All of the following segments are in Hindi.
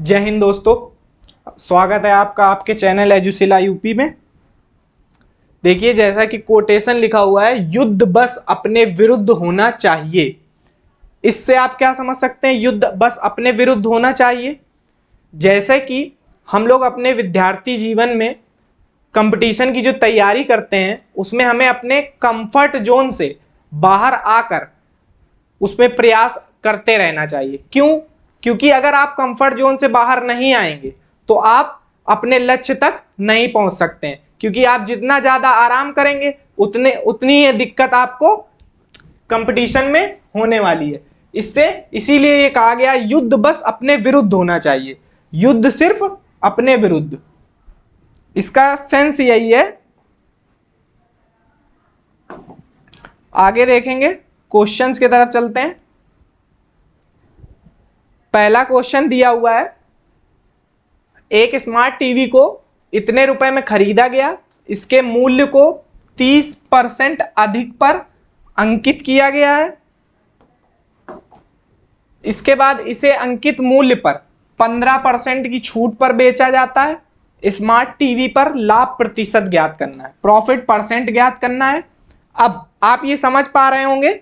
जय हिंद दोस्तों, स्वागत है आपका आपके चैनल एजुसिला यूपी में। देखिए, जैसा कि कोटेशन लिखा हुआ है, युद्ध बस अपने विरुद्ध होना चाहिए। इससे आप क्या समझ सकते हैं? युद्ध बस अपने विरुद्ध होना चाहिए। जैसे कि हम लोग अपने विद्यार्थी जीवन में कंपटीशन की जो तैयारी करते हैं, उसमें हमें अपने कंफर्ट जोन से बाहर आकर उसमें प्रयास करते रहना चाहिए। क्यों? क्योंकि अगर आप कंफर्ट जोन से बाहर नहीं आएंगे तो आप अपने लक्ष्य तक नहीं पहुंच सकते हैं, क्योंकि आप जितना ज्यादा आराम करेंगे उतनी ये दिक्कत आपको कंपटीशन में होने वाली है। इसीलिए ये कहा गया, युद्ध बस अपने विरुद्ध होना चाहिए। युद्ध सिर्फ अपने विरुद्ध, इसका सेंस यही है। आगे देखेंगे, क्वेश्चंस की तरफ चलते हैं। पहला क्वेश्चन दिया हुआ है, एक स्मार्ट टीवी को इतने रुपए में खरीदा गया, इसके मूल्य को 30% अधिक पर अंकित किया गया है। इसके बाद इसे अंकित मूल्य पर 15% की छूट पर बेचा जाता है। स्मार्ट टीवी पर लाभ प्रतिशत ज्ञात करना है, प्रॉफिट परसेंट ज्ञात करना है। अब आप ये समझ पा रहे होंगे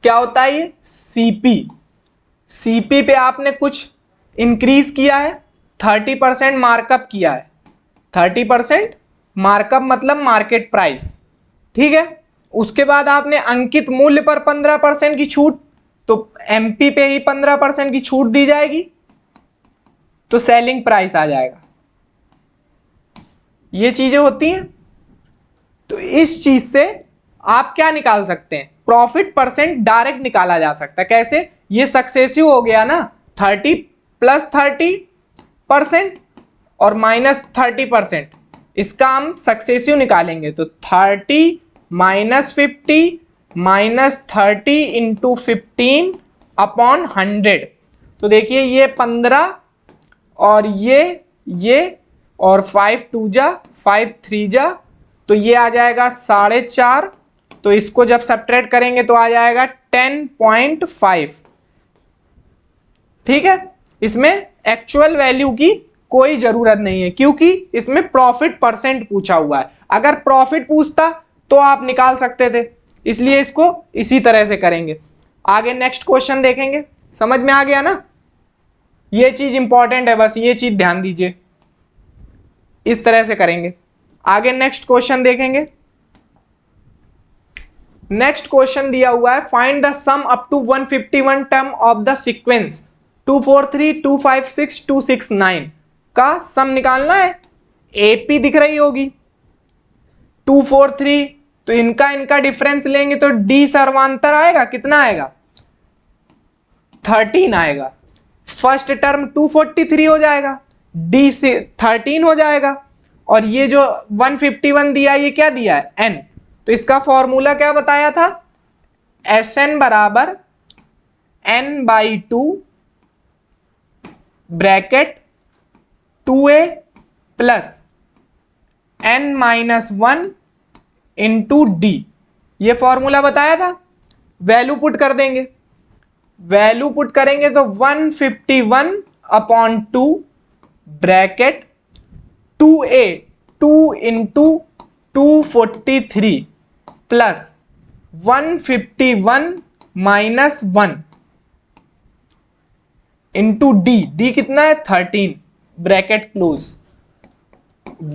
क्या होता है ये सीपी पे आपने कुछ इंक्रीज किया है, 30% मार्कअप किया है। 30% मार्कअप मतलब मार्केट प्राइस, ठीक है। उसके बाद आपने अंकित मूल्य पर 15% की छूट, तो एमपी पे ही 15% की छूट दी जाएगी, तो सेलिंग प्राइस आ जाएगा। ये चीजें होती हैं। तो इस चीज से आप क्या निकाल सकते हैं? प्रॉफिट परसेंट डायरेक्ट निकाला जा सकता है। कैसे? ये सक्सेसिव हो गया ना, 30 प्लस 30% और माइनस 30%, इसका हम सक्सेसिव निकालेंगे। तो 30 माइनस 50 माइनस 30 इंटू 15 अपॉन 100। तो देखिए, ये 15 और ये और 5 2 जा 5 3 जा, तो ये आ जाएगा 4.5। तो इसको जब सब्ट्रैक्ट करेंगे तो आ जाएगा 10.5। ठीक है। इसमें एक्चुअल वैल्यू की कोई जरूरत नहीं है, क्योंकि इसमें प्रॉफिट परसेंट पूछा हुआ है। अगर प्रॉफिट पूछता तो आप निकाल सकते थे, इसलिए इसको इसी तरह से करेंगे। आगे नेक्स्ट क्वेश्चन देखेंगे। समझ में आ गया ना? ये चीज इंपॉर्टेंट है, बस ये चीज ध्यान दीजिए। इस तरह से करेंगे। आगे नेक्स्ट क्वेश्चन देखेंगे। नेक्स्ट क्वेश्चन दिया हुआ है, find the sum up to 151 term of the sequence 243 256 269 का सम निकालना है। एपी दिख रही होगी 243, तो इनका डिफरेंस लेंगे तो डी सर्वांतर आएगा। कितना आएगा? 13 आएगा। फर्स्ट टर्म 243 हो जाएगा, डी से 13 हो जाएगा, और ये जो 151 दिया, ये क्या दिया है? एन। तो इसका फॉर्मूला क्या बताया था? Sn बराबर n/2 bracket 2a plus n-1 into D. ये फॉर्मूला बताया था। वैल्यू पुट कर देंगे। वैल्यू पुट करेंगे तो 151/2 bracket 2a 2 into 243 plus 151 minus 1 into D कितना है? 13 ब्रैकेट क्लोज।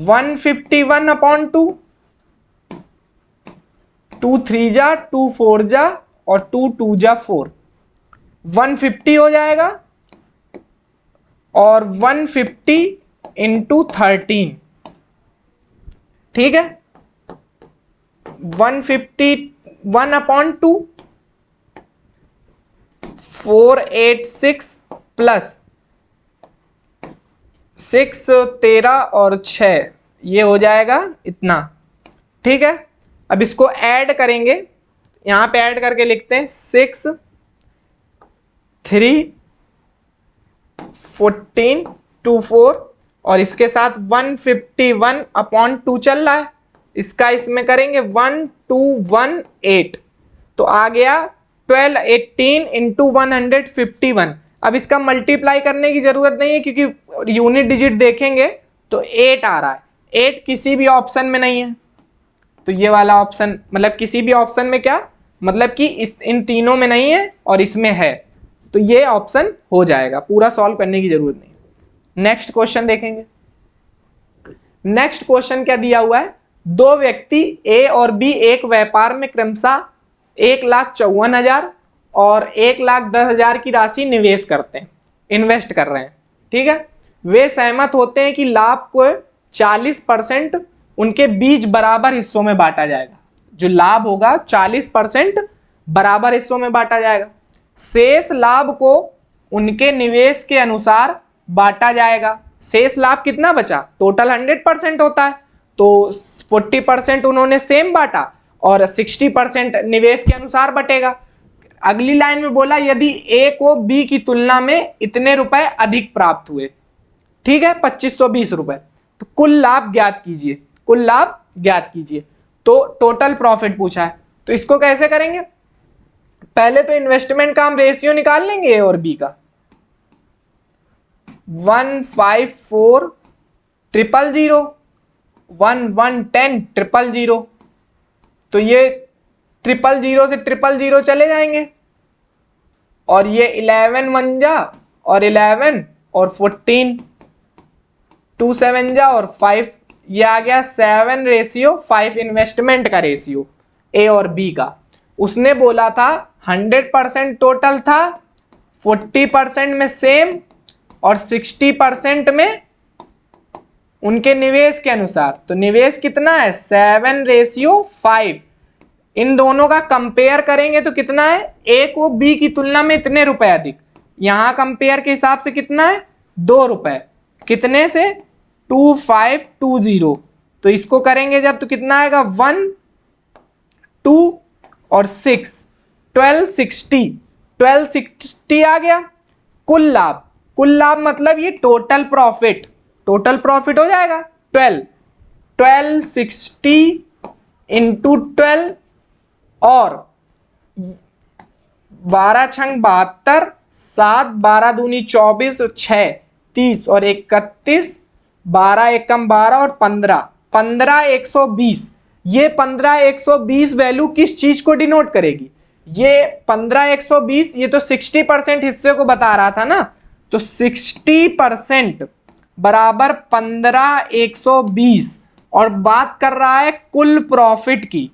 151/2, 2 3 जा 2 4 जा और 2 2 जा 4, 150 हो जाएगा, और 150 इंटू 13, ठीक है। 151/2 486 प्लस 6 13 और 6, ये हो जाएगा इतना, ठीक है। अब इसको ऐड करेंगे, यहां पे ऐड करके लिखते हैं 6 3 14 2 4, और इसके साथ 151/2 चल रहा है, इसका इसमें करेंगे 1218, तो आ गया 1218 इंटू 151। अब इसका मल्टीप्लाई करने की जरूरत नहीं है क्योंकि यूनिट डिजिट देखेंगे तो 8 आ रहा है, 8 किसी भी ऑप्शन में नहीं है, तो ये वाला ऑप्शन मतलब किसी भी ऑप्शन में क्या मतलब कि इन तीनों में नहीं है और इसमें है, तो ये ऑप्शन हो जाएगा, पूरा सॉल्व करने की जरूरत नहीं। नेक्स्ट क्वेश्चन देखेंगे। नेक्स्ट क्वेश्चन क्या दिया हुआ है, दो व्यक्ति ए और बी एक व्यापार में क्रमशः 1,54,000 और 1,10,000 की राशि निवेश करते हैं, इन्वेस्ट कर रहे हैं, ठीक है। वे सहमत होते हैं कि लाभ को 40% उनके बीच बराबर हिस्सों में बांटा जाएगा, जो लाभ होगा 40% बराबर हिस्सों में बांटा जाएगा। शेष लाभ को उनके निवेश के अनुसार बांटा जाएगा। शेष लाभ कितना बचा, टोटल 100% होता है, तो 40% उन्होंने सेम बांटा और 60% निवेश के अनुसार बटेगा। अगली लाइन में बोला यदि ए को बी की तुलना में इतने रुपए अधिक प्राप्त हुए, ठीक है, 2520 रुपए, तो कुल लाभ ज्ञात कीजिए, कुल लाभ ज्ञात कीजिए। तो टोटल प्रॉफिट पूछा है, तो इसको कैसे करेंगे, पहले तो इन्वेस्टमेंट का हम रेशियो निकाल लेंगे ए और बी का, 154 000 1110 000, तो ये 000 से 000 चले जाएंगे और ये 11 1 जा और 11 और 14 2 7 जा और 5, ये आ गया 7:5 इन्वेस्टमेंट का रेशियो ए और बी का। उसने बोला था 100% टोटल था, 40% में सेम और 60% में उनके निवेश के अनुसार, तो निवेश कितना है 7:5। इन दोनों का कंपेयर करेंगे तो कितना है, ए को बी की तुलना में इतने रुपए अधिक, यहां कंपेयर के हिसाब से कितना है 2 रुपए, कितने से 2520, तो इसको करेंगे जब तो कितना आएगा 1 2 और 6 1260 आ गया। कुल लाभ, कुल लाभ मतलब ये टोटल प्रॉफिट, टोटल प्रॉफिट हो जाएगा 1260 इंटू 12 और 12 छंग 72, 7 12 दूनी 24 और 6 30 और 31, 12 एकम 12 और 15 120। ये 15 120 वैल्यू किस चीज को डिनोट करेगी, ये 15 120 ये तो 60% हिस्से को बता रहा था ना, तो 60% बराबर 15 120 और बात कर रहा है कुल प्रॉफिट की,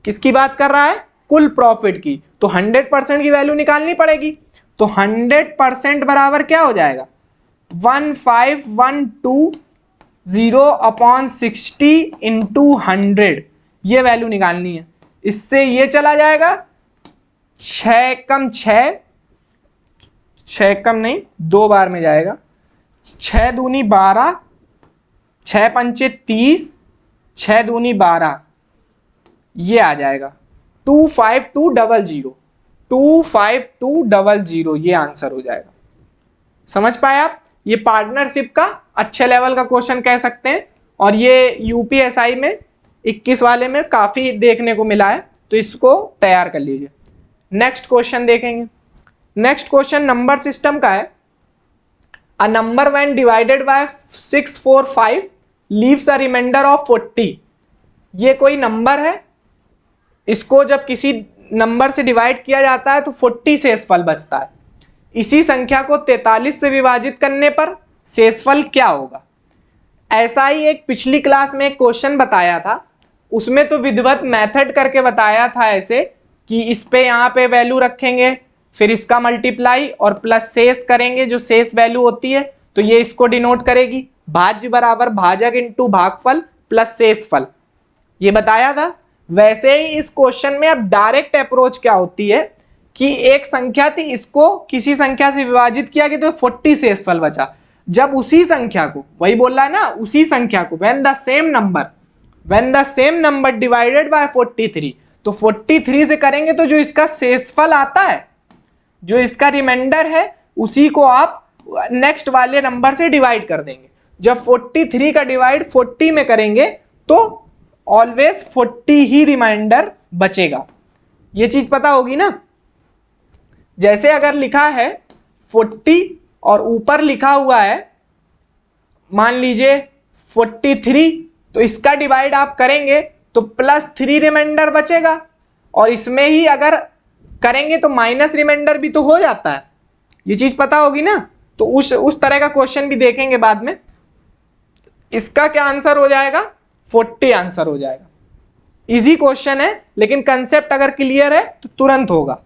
किसकी बात कर रहा है, कुल प्रॉफिट की, तो 100% की वैल्यू निकालनी पड़ेगी, तो 100% बराबर क्या हो जाएगा 15,120/60 इंटू 100, ये वैल्यू निकालनी है। इससे ये चला जाएगा 6 कम 6, 6 कम नहीं 2 बार में जाएगा, 6 दूनी 12, 6 पंचे 30, 6 दूनी 12, ये आ जाएगा 25200, 25200, ये आंसर हो जाएगा। समझ पाए आप, ये पार्टनरशिप का अच्छे लेवल का क्वेश्चन कह सकते हैं और ये यूपीएसआई में 21 वाले में काफी देखने को मिला है, तो इसको तैयार कर लीजिए। नेक्स्ट क्वेश्चन देखेंगे। नेक्स्ट क्वेश्चन नंबर सिस्टम का है। A number when divided by 645 leaves a remainder of 40। ये कोई नंबर है, इसको जब किसी नंबर से डिवाइड किया जाता है तो 40 शेषफल बचता है। इसी संख्या को 43 से विभाजित करने पर शेषफल क्या होगा। ऐसा ही एक पिछली क्लास में एक क्वेश्चन बताया था, उसमें तो विधिवत मेथड करके बताया था ऐसे कि इस पे यहाँ पे वैल्यू रखेंगे, फिर इसका मल्टीप्लाई और प्लस शेष करेंगे, जो शेष वैल्यू होती है तो ये इसको डिनोट करेगी, भाज्य बराबर भाजक इंटू भागफल प्लस शेषफल, ये बताया था। वैसे ही इस क्वेश्चन में अब डायरेक्ट अप्रोच क्या होती है कि एक संख्या थी, इसको किसी संख्या से विभाजित किया गया तो 40 शेषफल बचा। जब उसी संख्या को, वही बोल रहा है ना, उसी संख्या को when the same number divided by 43, तो 43 से करेंगे तो जो इसका शेषफल आता है, जो इसका रिमाइंडर है, उसी को आप नेक्स्ट वाले नंबर से डिवाइड कर देंगे। जब 43 का डिवाइड 40 में करेंगे तो ऑलवेज 40 ही रिमाइंडर बचेगा। ये चीज पता होगी ना। जैसे अगर लिखा है 40 और ऊपर लिखा हुआ है मान लीजिए 43, तो इसका डिवाइड आप करेंगे तो +3 रिमाइंडर बचेगा, और इसमें ही अगर करेंगे तो माइनस रिमाइंडर भी तो हो जाता है, ये चीज पता होगी ना। तो उस तरह का क्वेश्चन भी देखेंगे बाद में। इसका क्या आंसर हो जाएगा, 40 आंसर हो जाएगा। इजी क्वेश्चन है, लेकिन कंसेप्ट अगर क्लियर है तो तुरंत होगा।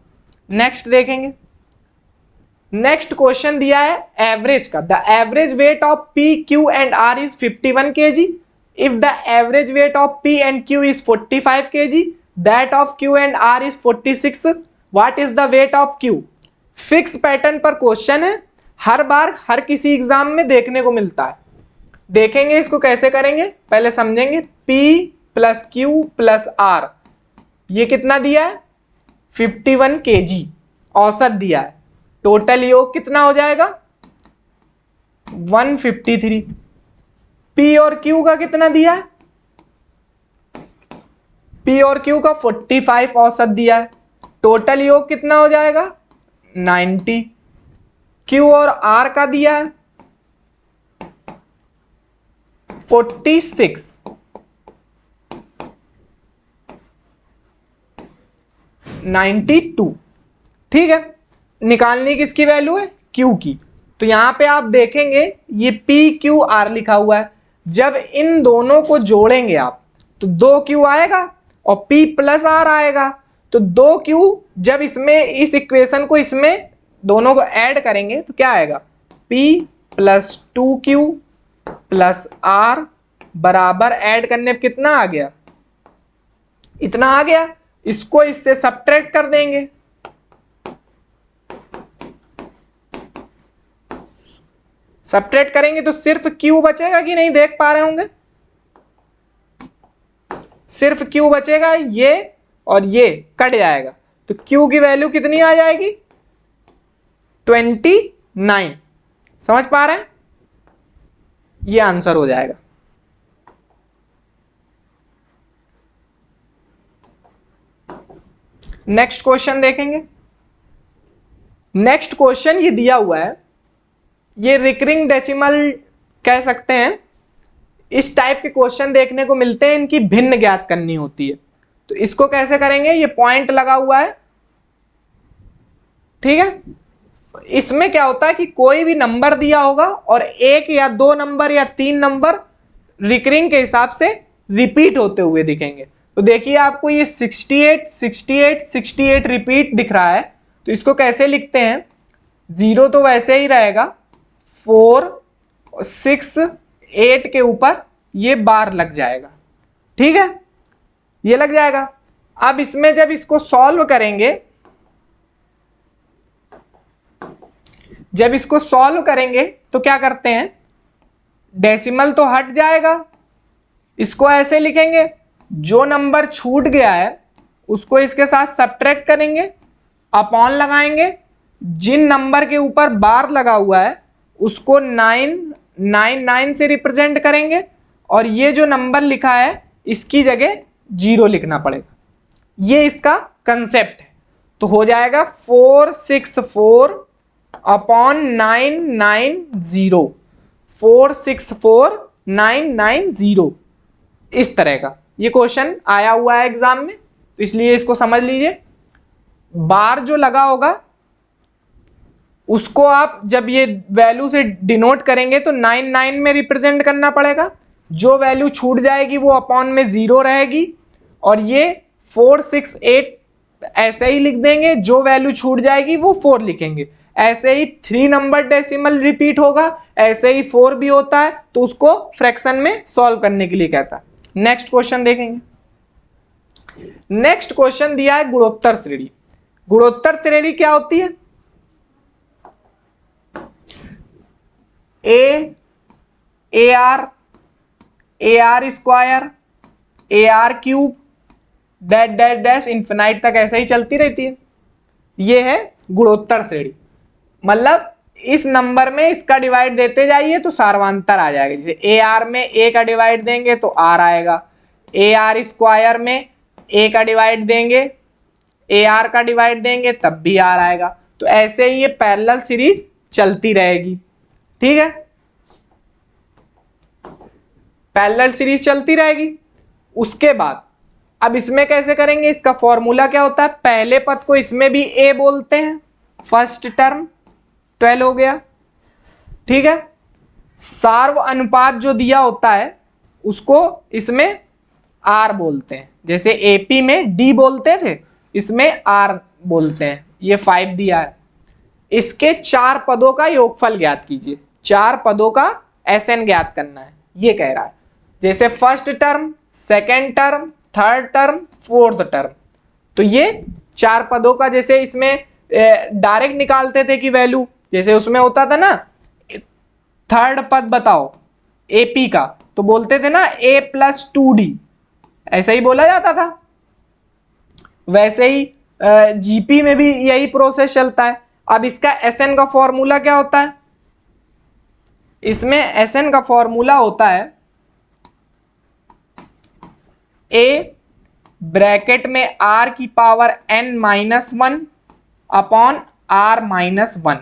नेक्स्ट देखेंगे। नेक्स्ट क्वेश्चन दिया है एवरेज का। The average weight of P Q and R is 51 kg। If the average weight of P and Q is 45 kg, that of Q and R is 46, what is the weight of Q. Fix pattern पर क्वेश्चन है, हर बार हर किसी एग्जाम में देखने को मिलता है। देखेंगे इसको कैसे करेंगे, पहले समझेंगे। P plus Q plus R, ये कितना दिया है 51 kg औसत दिया है। टोटल योग कितना हो जाएगा 153। P और Q का कितना दिया है, P और Q का 45 औसत दिया है। टोटल योग कितना हो जाएगा 90। Q और R का दिया है 46। 92। ठीक है, निकालनी किसकी वैल्यू है, Q की। तो यहां पे आप देखेंगे ये PQR लिखा हुआ है। जब इन दोनों को जोड़ेंगे आप तो 2Q आएगा और P प्लस R आएगा। तो 2Q जब इसमें इस इक्वेशन को इसमें दोनों को ऐड करेंगे तो क्या आएगा, P plus 2Q plus R बराबर ऐड करने पे कितना आ गया, इतना आ गया। इसको इससे सब्ट्रैक्ट कर देंगे, सब्ट्रैक्ट करेंगे तो सिर्फ Q बचेगा कि नहीं, देख पा रहे होंगे, सिर्फ Q बचेगा, ये और ये कट जाएगा। तो Q की वैल्यू कितनी आ जाएगी 29। समझ पा रहे हैं, ये आंसर हो जाएगा। नेक्स्ट क्वेश्चन देखेंगे। नेक्स्ट क्वेश्चन ये दिया हुआ है, ये रिकरिंग डेसिमल कह सकते हैं। इस टाइप के क्वेश्चन देखने को मिलते हैं, इनकी भिन्न ज्ञात करनी होती है। तो इसको कैसे करेंगे, ये पॉइंट लगा हुआ है, ठीक है। इसमें क्या होता है कि कोई भी नंबर दिया होगा और 1 या 2 नंबर या 3 नंबर रिकरिंग के हिसाब से रिपीट होते हुए दिखेंगे। तो देखिए आपको ये 68 68 68 रिपीट दिख रहा है। तो इसको कैसे लिखते हैं, 0 तो वैसे ही रहेगा, 4 6 8 के ऊपर ये बार लग जाएगा, ठीक है, ये लग जाएगा। अब इसमें जब इसको सॉल्व करेंगे, जब इसको सॉल्व करेंगे तो क्या करते हैं, डेसिमल तो हट जाएगा, इसको ऐसे लिखेंगे, जो नंबर छूट गया है उसको इसके साथ सब्ट्रैक्ट करेंगे, अपॉन लगाएंगे, जिन नंबर के ऊपर बार लगा हुआ है उसको 999 से रिप्रेजेंट करेंगे, और ये जो नंबर लिखा है इसकी जगह 0 लिखना पड़ेगा। ये इसका कंसेप्ट है। तो हो जाएगा 464 अपॉन 990, 464990, इस तरह का ये क्वेश्चन आया हुआ है एग्जाम में, तो इसलिए इसको समझ लीजिए। बार जो लगा होगा उसको आप जब ये वैल्यू से डिनोट करेंगे तो 99 में रिप्रेजेंट करना पड़ेगा, जो वैल्यू छूट जाएगी वो अपॉन में 0 रहेगी, और ये 468 ऐसे ही लिख देंगे, जो वैल्यू छूट जाएगी वो 4 लिखेंगे। ऐसे ही 3 नंबर डेसिमल रिपीट होगा, ऐसे ही 4 भी होता है, तो उसको फ्रैक्शन में सॉल्व करने के लिए कहता है। नेक्स्ट क्वेश्चन देखेंगे। नेक्स्ट क्वेश्चन दिया है गुणोत्तर श्रेणी। गुणोत्तर श्रेणी क्या होती है, A R square AR cube dash dash dash infinite तक ऐसे ही चलती रहती है। ये है गुणोत्तर श्रेणी, मतलब इस नंबर में इसका डिवाइड देते जाइए तो सार्वंतर आ जाएगा। जैसे AR में A का डिवाइड देंगे तो R आएगा, AR स्क्वायर में A का डिवाइड देंगे, AR का डिवाइड देंगे तब भी R आएगा। तो ऐसे ही ये पैरेलल सीरीज चलती रहेगी। ठीक है, पैरेलल सीरीज चलती रहेगी। उसके बाद अब इसमें कैसे करेंगे, इसका फॉर्मूला क्या होता है, पहले पद को इसमें भी ए बोलते हैं, फर्स्ट टर्म 12 हो गया। ठीक है, सार्व अनुपात जो दिया होता है उसको इसमें आर बोलते हैं, जैसे एपी में डी बोलते थे, इसमें आर बोलते हैं। ये 5 दिया है। इसके 4 पदों का योगफल ज्ञात कीजिए, 4 पदों का एसएन ज्ञात करना है, ये कह रहा है। जैसे first term, second term, third term, fourth term, तो ये 4 पदों का, जैसे इसमें डायरेक्ट निकालते थे कि वैल्यू, जैसे उसमें होता था ना थर्ड पद बताओ एपी का, तो बोलते थे ना a + 2d, ऐसा ही बोला जाता था। वैसे ही जीपी में भी यही प्रोसेस चलता है। अब इसका एसएन का फॉर्मूला क्या होता है, इसमें एसएन का फॉर्मूला होता है a ब्रैकेट में r⁻n-1 अपॉन r-1।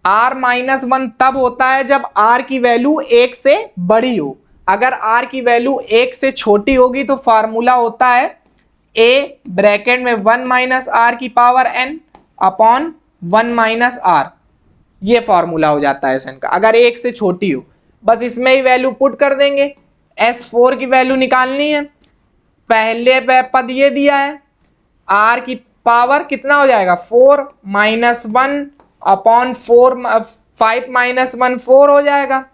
r-1 तब होता है जब r की वैल्यू 1 से बड़ी हो। अगर r की वैल्यू 1 से छोटी होगी तो फार्मूला होता है a ब्रैकेट में 1 - r⁻n अपॉन 1 - r। ये फार्मूला हो जाता है एसएन का, अगर 1 से छोटी हो। बस इसमें ही वैल्यू पुट कर देंगे, S4 की वैल्यू निकालनी है। पहले पद ये दिया है, r की पावर कितना हो जाएगा 4 - 1 अपॉन 5 - 1 4 हो जाएगा,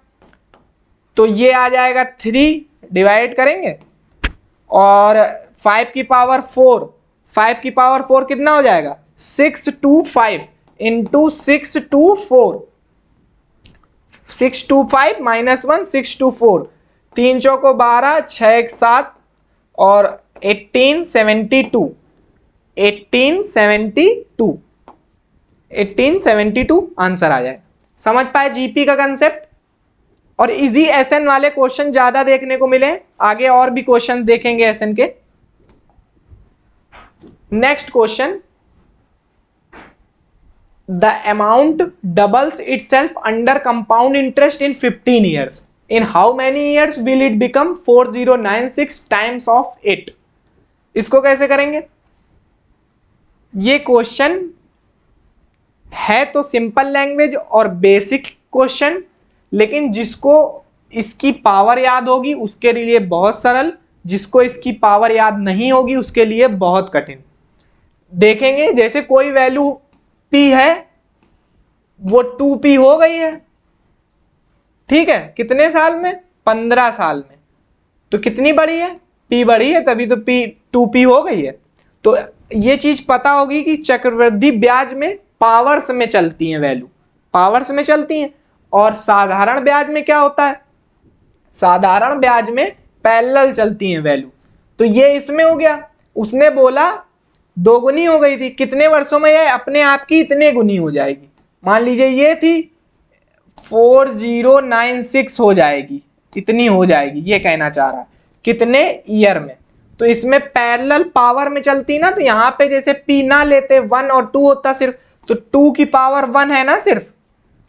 तो ये आ जाएगा 3, डिवाइड करेंगे और 5 की पावर 4, 5 की पावर 4 कितना हो जाएगा 625 इंटू 624, 625 - 1 624, 3 चौको 12, 6 1 7 और 1872, 1872 आंसर आ जाए। समझ पाए जीपी का कंसेप्ट। और इजी एसएन वाले क्वेश्चन ज्यादा देखने को मिले, आगे और भी क्वेश्चन देखेंगे एसएन के। Next question, the amount doubles itself under compound interest in 15 years, in how many years will it become 4096 times of it. इसको कैसे करेंगे, ये क्वेश्चन है तो सिंपल लैंग्वेज और बेसिक क्वेश्चन, लेकिन जिसको इसकी पावर याद होगी उसके लिए बहुत सरल, जिसको इसकी पावर याद नहीं होगी उसके लिए बहुत कठिन। देखेंगे जैसे कोई वैल्यू p है वो 2p हो गई है, ठीक है, कितने साल में 15 साल में, तो कितनी बड़ी है p बड़ी है, तभी तो p 2p हो गई है। तो ये चीज पता होगी कि चक्रवृद्धि ब्याज में पावर्स में चलती है, वैल्यू पावर्स में चलती है। और साधारण ब्याज में क्या होता है, साधारण ब्याज में पैरेलल चलती है वैल्यू। तो ये इसमें हो गया, उसने बोला 2 गुनी हो गई थी, कितने वर्षों में ये अपने आप की इतने गुनी हो जाएगी। मान लीजिए ये थी 4096 हो जाएगी, इतनी हो जाएगी, ये कहना चाह रहा है कितने ईयर में। तो इसमें पैरेलल पावर में चलती ना, तो यहाँ पे जैसे p ना लेते 1 और 2 होता सिर्फ, तो 2 की पावर 1 है ना सिर्फ,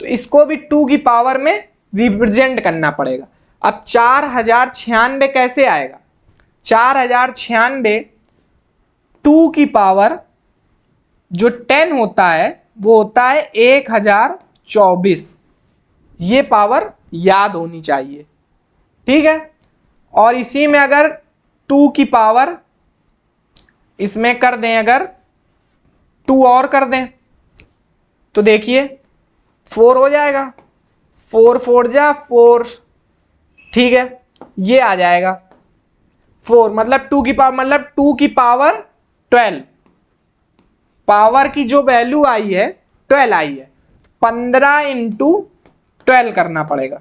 तो इसको भी 2 की पावर में रिप्रेजेंट करना पड़ेगा। अब 4096 कैसे आएगा, 4096 2 की पावर जो 10 होता है वो होता है 1024, ये पावर याद होनी चाहिए, ठीक है। और इसी में अगर 2 की पावर इसमें कर दें, अगर 2 और कर दें तो देखिए 4 हो जाएगा, 4 4 जा 4, ठीक है, ये आ जाएगा 4, मतलब 2 की पावर, मतलब 2 की पावर 12, पावर की जो वैल्यू आई है 12 आई है, 15 इंटू 12 करना पड़ेगा।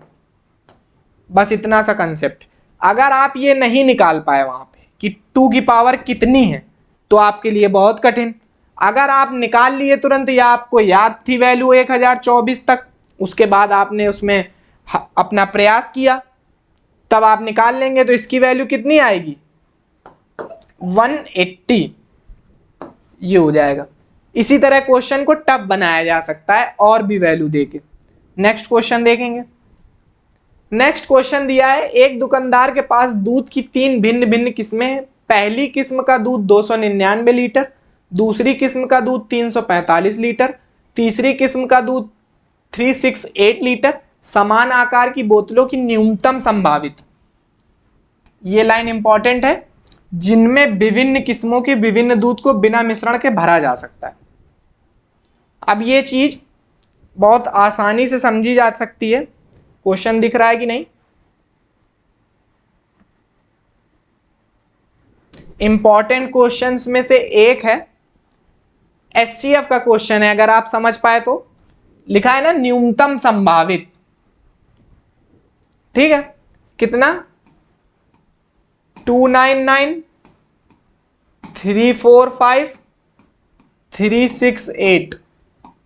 बस इतना सा कंसेप्ट। अगर आप ये नहीं निकाल पाए वहां पे कि 2 की पावर कितनी है तो आपके लिए बहुत कठिन। अगर आप निकाल लिए तुरंत या आपको याद थी वैल्यू 1024 तक, उसके बाद आपने उसमें अपना प्रयास किया, तब आप निकाल लेंगे, तो इसकी वैल्यू कितनी आएगी 180, ये हो जाएगा। इसी तरह क्वेश्चन को टफ बनाया जा सकता है और भी वैल्यू देके। नेक्स्ट क्वेश्चन देखेंगे। नेक्स्ट क्वेश्चन दिया है, एक दुकानदार के पास दूध की 3 भिन्न भिन्न किस्में हैं। पहली किस्म का दूध 299 लीटर, दूसरी किस्म का दूध 345 लीटर, तीसरी किस्म का दूध 368 लीटर। समान आकार की बोतलों की न्यूनतम संभावित, ये लाइन इंपॉर्टेंट है, जिनमें विभिन्न किस्मों के विभिन्न दूध को बिना मिश्रण के भरा जा सकता है। अब ये चीज बहुत आसानी से समझी जा सकती है। क्वेश्चन दिख रहा है कि नहीं? इंपॉर्टेंट क्वेश्चंस में से एक है, एचसीएफ का क्वेश्चन है, अगर आप समझ पाए तो। लिखा है ना न्यूनतम संभावित, ठीक है, कितना 299, 345, 368।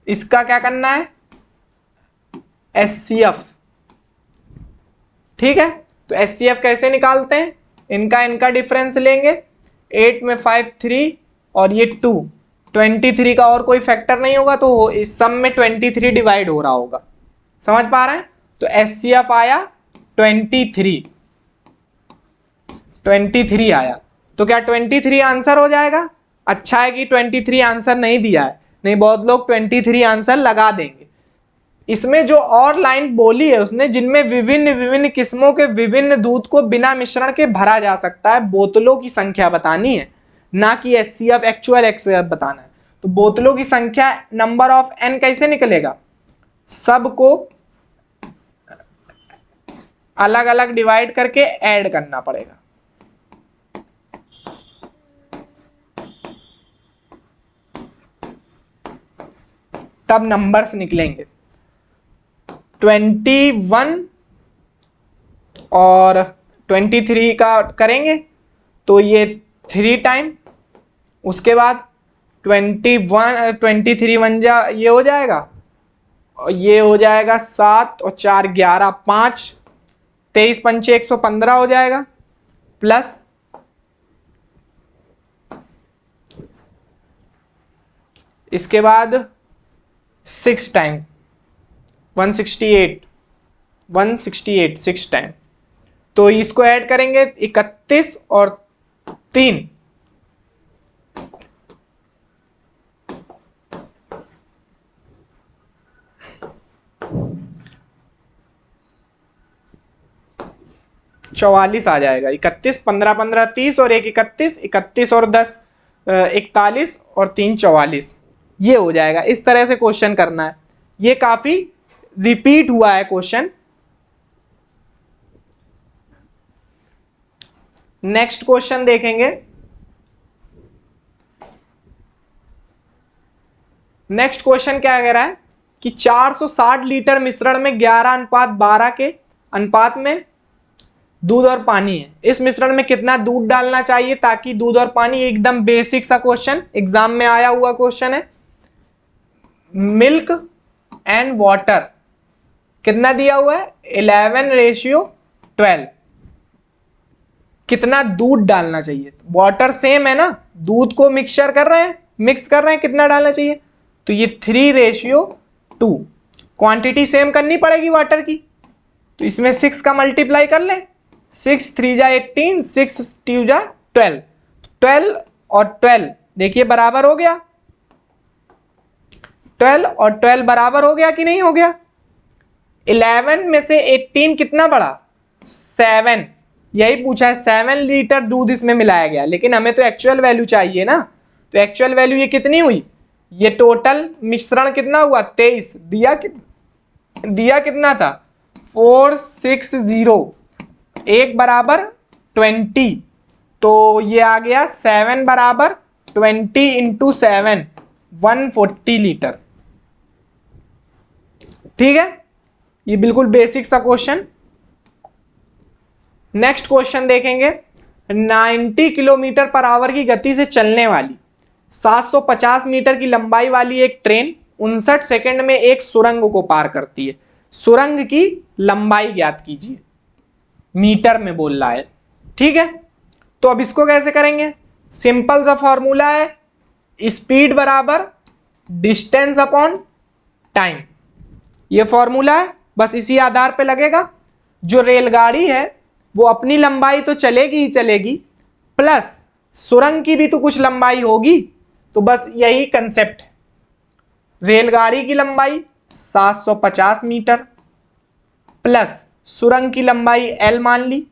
इसका क्या करना है? एचसीएफ, ठीक है। तो एचसीएफ कैसे निकालते हैं? इनका डिफरेंस लेंगे, 8 में 5 3 और ये 2, 23 का और कोई फैक्टर नहीं होगा तो इस सम में 23 डिवाइड हो रहा होगा। समझ पा रहे हैं? तो एचसीएफ आया 23 आया। तो क्या 23 आंसर हो जाएगा? अच्छा है कि 23 आंसर नहीं दिया है, नहीं बहुत लोग 23 आंसर लगा देंगे। इसमें जो और लाइन बोली है उसने, जिनमें विभिन्न विभिन्न किस्मों के विभिन्न दूध को बिना मिश्रण के भरा जा सकता है, बोतलों की संख्या बतानी है, ना कि एचसीएफ एक्चुअल एक्सएफ बताना है। तो बोतलों की संख्या नंबर ऑफ एन कैसे निकलेगा? सबको अलग अलग डिवाइड करके ऐड करना पड़ेगा। तब नंबर्स निकलेंगे। 21 और 23 का करेंगे तो ये 3 टाइम, उसके बाद 23 वन जा ये हो जाएगा, और ये हो जाएगा 7 और 4 11 5, 23 पंचे 115 हो जाएगा, प्लस इसके बाद 6 टाइम 168 6 टाइम। तो इसको ऐड करेंगे 31 और 3, चौवालीस आ जाएगा। 31 15 15 30 और 1 31, 31 और 10 41 और 3 44, ये हो जाएगा। इस तरह से क्वेश्चन करना है। ये काफी रिपीट हुआ है क्वेश्चन। नेक्स्ट क्वेश्चन देखेंगे। नेक्स्ट क्वेश्चन क्या कह रहा है कि 460 लीटर मिश्रण में 11:12 के अनुपात में दूध और पानी है। इस मिश्रण में कितना दूध डालना चाहिए ताकि दूध और पानी, एकदम बेसिक सा क्वेश्चन, एग्जाम में आया हुआ क्वेश्चन है। मिल्क एंड वाटर कितना दिया हुआ है? 11:12। कितना दूध डालना चाहिए? वाटर सेम है ना, दूध को मिक्स कर रहे हैं, कितना डालना चाहिए? तो ये 3:2। क्वांटिटी सेम करनी पड़ेगी वाटर की, तो इसमें 6 का मल्टीप्लाई कर लें, 6 3 जा 18, 6 2 जा 12, 12 और 12 देखिए बराबर हो गया। 12 और 12 बराबर हो गया कि नहीं हो गया? 11 में से 18 कितना बढ़ा? 7। यही पूछा है, 7 लीटर दूध इसमें मिलाया गया, लेकिन हमें तो एक्चुअल वैल्यू चाहिए ना। तो एक्चुअल वैल्यू ये कितनी हुई? ये टोटल मिश्रण कितना हुआ? 23। दिया कितना था? 460, 1 बराबर 20, तो ये आ गया 7 बराबर 20 इंटू 7, 140 लीटर। ठीक है, ये बिल्कुल बेसिक सा क्वेश्चन। नेक्स्ट क्वेश्चन देखेंगे। 90 किलोमीटर पर आवर की गति से चलने वाली 750 मीटर की लंबाई वाली एक ट्रेन 59 सेकंड में एक सुरंग को पार करती है। सुरंग की लंबाई ज्ञात कीजिए, मीटर में बोल रहा है। ठीक है, तो अब इसको कैसे करेंगे? सिंपल सा फॉर्मूला है, स्पीड बराबर डिस्टेंस अपॉन टाइम, ये फॉर्मूला है, बस इसी आधार पे लगेगा। जो रेलगाड़ी है वो अपनी लंबाई तो चलेगी ही चलेगी, प्लस सुरंग की भी तो कुछ लंबाई होगी, तो बस यही कंसेप्ट है। रेलगाड़ी की लंबाई 750 मीटर प्लस सुरंग की लंबाई L मान ली,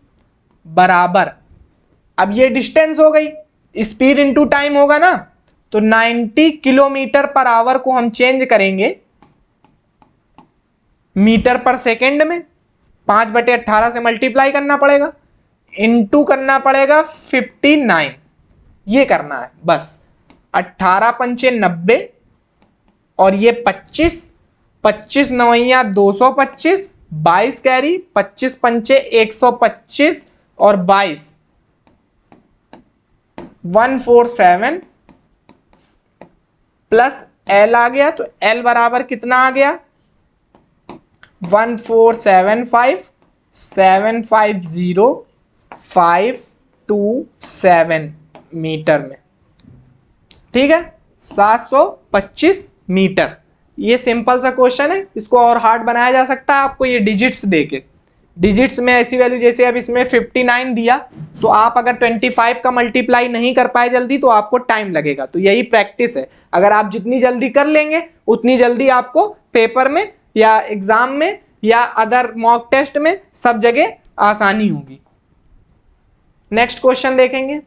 बराबर, अब ये डिस्टेंस हो गई, स्पीड इनटू टाइम होगा ना, तो 90 किलोमीटर पर आवर को हम चेंज करेंगे मीटर पर सेकेंड में, 5/18 से मल्टीप्लाई करना पड़ेगा, इनटू करना पड़ेगा 59, ये करना है बस। 18 पंचे 90 और ये 25, 25 नवैया 225, 22 कैरी, 25 पंचे 125 और 22 147 प्लस L आ गया, तो L बराबर कितना आ गया 1475750,527 मीटर में, ठीक है, 725 मीटर। ये सिंपल सा क्वेश्चन है, इसको और हार्ड बनाया जा सकता है आपको ये डिजिट्स देके। डिजिट्स में ऐसी वैल्यू, जैसे अब इसमें 59 दिया, तो आप अगर 25 का मल्टीप्लाई नहीं कर पाए जल्दी तो आपको टाइम लगेगा, तो यही प्रैक्टिस है। अगर आप जितनी जल्दी कर लेंगे उतनी जल्दी आपको पेपर में या एग्जाम में या अदर मॉक टेस्ट में सब जगह आसानी होगी। नेक्स्ट क्वेश्चन देखेंगे,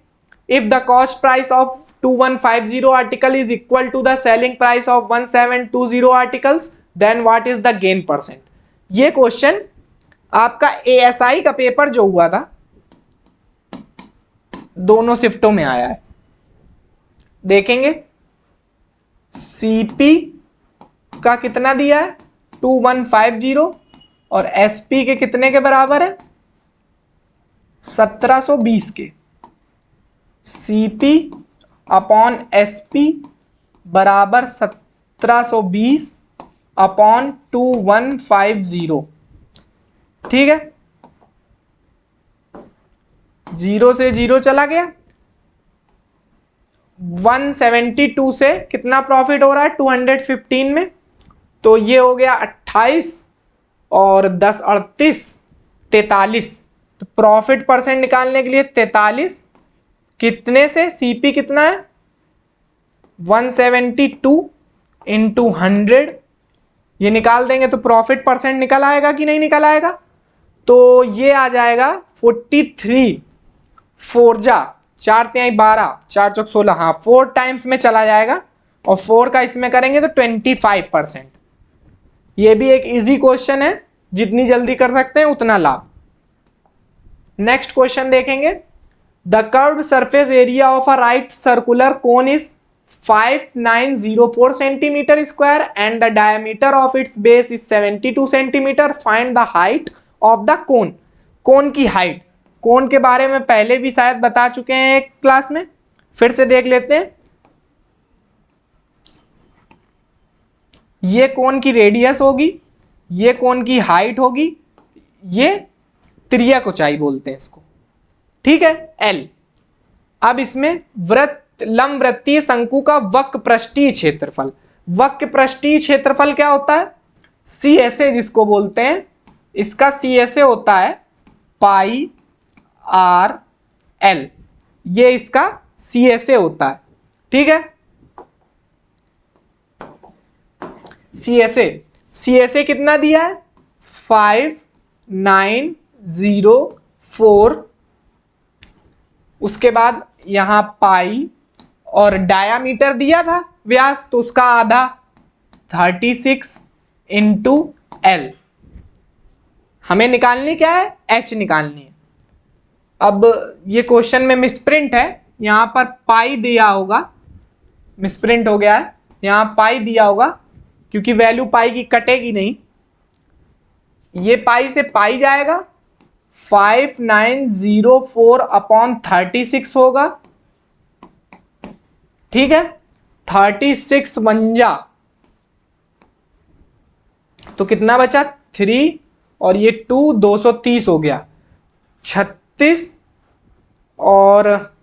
if the cost price of 2150 article is equal to the selling price of 1720 articles, then what is the gain percent. ये क्वेश्चन आपका ASI का पेपर जो हुआ था, दोनों शिफ्टों में आया है। देखेंगे CP का कितना दिया है 2150 और SP के कितने के बराबर है 1720 के। CP अपॉन SP बराबर 1720 अपॉन 2150, ठीक है, 0 से 0 चला गया, 172 से कितना प्रॉफिट हो रहा है 215 में, तो ये हो गया 28 और 10 38 43, तो प्रॉफिट परसेंट निकालने के लिए 43 कितने से, CP कितना है 172 इंटू 100, ये निकाल देंगे तो प्रॉफिट परसेंट निकल आएगा कि नहीं निकल आएगा, तो ये आ जाएगा 43, 4 जा 4 तिहाई 12, 4 चौक 16, हाँ 4 टाइम्स में चला जाएगा, और 4 का इसमें करेंगे तो 25%। ये भी एक इजी क्वेश्चन है, जितनी जल्दी कर सकते हैं उतना लाभ। नेक्स्ट क्वेश्चन देखेंगे, the curved surface area of a right circular cone is 5904 centimetre square and the diameter of its base is 72 centimetre, find the height of the cone. Cone की हाइट, कोन के बारे में पहले भी शायद बता चुके हैं एक क्लास में, फिर से देख लेते हैं। ये कोन की रेडियस होगी, ये कोन की हाइट होगी, ये त्रियक ऊंचाई बोलते हैं इसको, ठीक है, L। अब इसमें लंब वृत्तीय शंकु का वक्र पृष्ठीय क्षेत्रफल, वक्र पृष्ठीय क्षेत्रफल क्या होता है CSA जिसको बोलते हैं, इसका CSA होता है पाई R L, ये इसका CSA होता है, ठीक है। CSA कितना दिया है 5904, उसके बाद यहां पाई और डायामीटर दिया था व्यास, तो उसका आधा 36 इंटू L। हमें निकालनी क्या है H निकालनी है। अब ये क्वेश्चन में मिसप्रिंट है, यहां पर पाई दिया होगा, मिसप्रिंट हो गया है, यहां पाई दिया होगा क्योंकि वैल्यू पाई की कटेगी नहीं, ये पाई से पाई जाएगा, 5904 अपॉन 36 होगा, ठीक है, 36 51, तो कितना बचा 3 और ये 2 230 हो गया, 36 और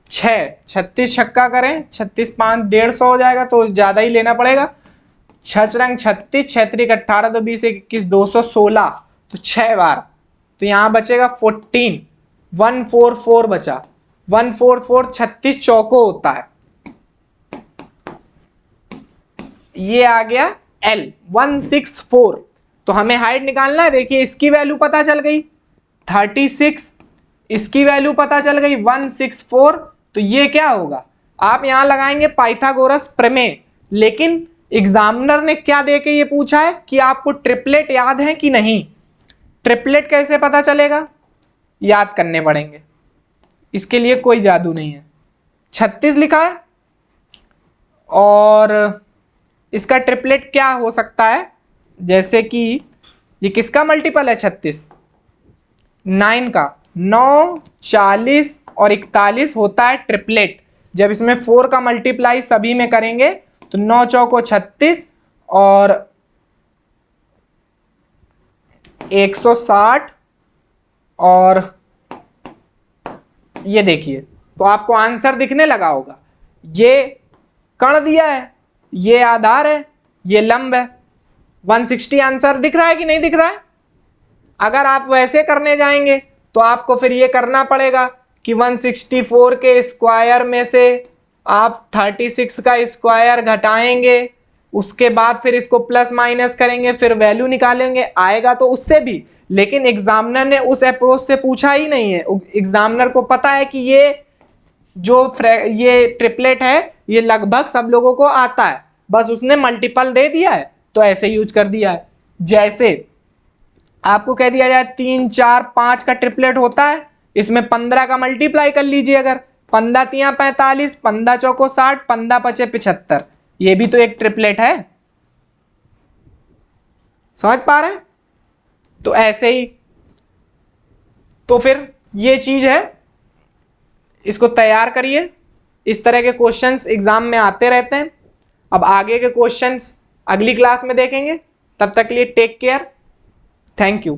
6, 36 छक्का करें, 36 5 150 हो जाएगा, तो ज्यादा ही लेना पड़ेगा। 6 रंग 36, 6 3 18, तो 20 21 216, तो 6 बार, तो यहां बचेगा 14, 144 बचा। 144 36 चौको होता है, ये आ गया L 164। तो हमें हाइट निकालना है। देखिए इसकी वैल्यू पता चल गई 36, इसकी वैल्यू पता चल गई 164, तो ये क्या होगा, आप यहां लगाएंगे पाइथागोरस प्रमेय। लेकिन एग्जामिनर ने क्या देके ये पूछा है कि आपको ट्रिपलेट याद है कि नहीं। ट्रिपलेट कैसे पता चलेगा, याद करने पड़ेंगे, इसके लिए कोई जादू नहीं है। 36 लिखा है और इसका ट्रिपलेट क्या हो सकता है, जैसे कि ये किसका मल्टीपल है 36, 9 का, 9 40 और 41 होता है ट्रिपलेट। जब इसमें 4 का मल्टीप्लाई सभी में करेंगे तो 9 चौको 36 और 160, और ये देखिए तो आपको आंसर दिखने लगा होगा। ये कण दिया है, ये आधार है, ये लंब है। 160 आंसर दिख रहा है कि नहीं दिख रहा है। अगर आप वैसे करने जाएंगे तो आपको फिर ये करना पड़ेगा कि 164 के स्क्वायर में से आप 36 का स्क्वायर घटाएंगे, उसके बाद फिर इसको प्लस माइनस करेंगे, फिर वैल्यू निकालेंगे, आएगा तो उससे भी। लेकिन एग्जामिनर ने उस अप्रोच से पूछा ही नहीं है। एग्जामिनर को पता है कि ये ट्रिपलेट है, ये लगभग सब लोगों को आता है, बस उसने मल्टीपल दे दिया है तो ऐसे यूज कर दिया है। जैसे आपको कह दिया जाए 3 4 5 का ट्रिपलेट होता है, इसमें 15 का मल्टीप्लाई कर लीजिए। अगर 15 3 45, 15 चौको 60, 15 पचे 75, ये भी तो एक ट्रिपलेट है। समझ पा रहे हैं। तो ऐसे ही तो फिर ये चीज है, इसको तैयार करिए। इस तरह के क्वेश्चंस एग्जाम में आते रहते हैं। अब आगे के क्वेश्चंस अगली क्लास में देखेंगे। तब तक के लिए टेक केयर, थैंक यू।